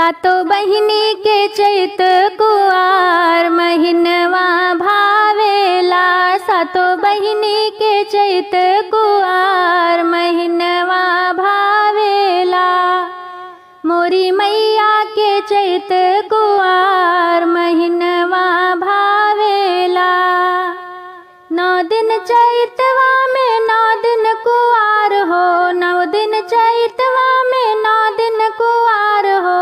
सातो बहिनी के चैत कुआर महिनवा भावेला। सातो बहिनी के चैत कुआर महिनवा भावेला। मोरी मैया के चैत कुआर महिनवा भावेला। 9 दिन चैतवा में 9 दिन कुआर हो। 9 दिन चैतवा में 9 दिन कुआर हो।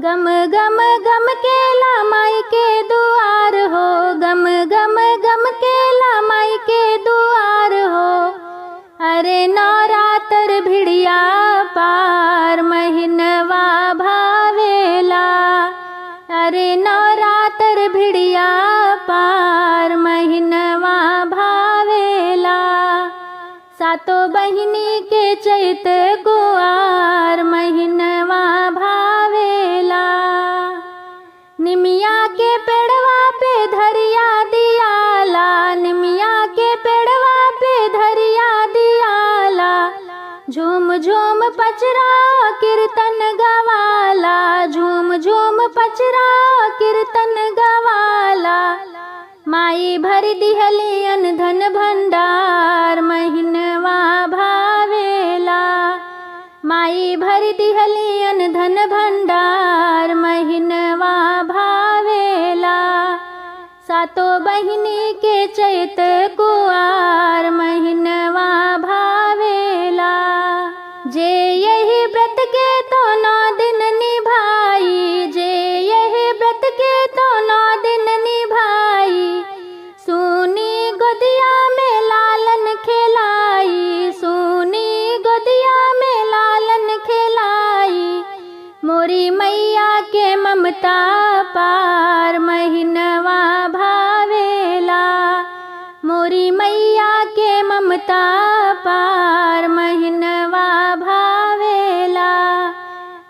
गम गम गम के लामाई के दुआर हो। गम गम गम के लामाई के दुआर हो। अरे नवरात्र भिड़िया पार महिनवा भावेला। अरे नवरात्र भिड़िया पार महिनवा भावेला। सातो बहिनी के चैत कुआर महिनवा भावेला। निमिया के पेड़वा पे धरिया दियाला। निमिया के पेड़वा पे धरिया दियाला। झूम झूम पचरा कीर्तन गवाला। झूम झूम पचरा कीर्तन गवाला। माई भर दिहलियन धन भंडार महिनवा भावेला। माई भर दिहलियन धन भंडार महिनवा भावेला। सातो बहिनी के चैत कुआर महिनवा भावेला। जे यही व्रत के तो 9 दिन निभाई। जे यही व्रत के तो 9 दिन निभाई। सुनी गोदिया में लालन खिलाई। सुनी गोदिया में लालन खिलाई। मोरी मैया के ममता पार महिनवा भावेला। मोरी मैया के ममता पार महिनवा भावेला।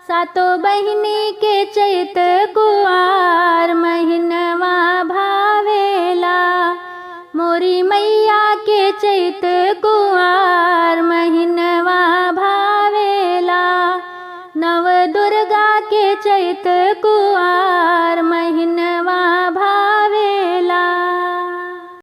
सातो बहिनी के चैत कुआर महिनवा भावेला। मोरी मैया के चैत कुआर महिनवा भावेला। नव दुर्गा के चैत कुआर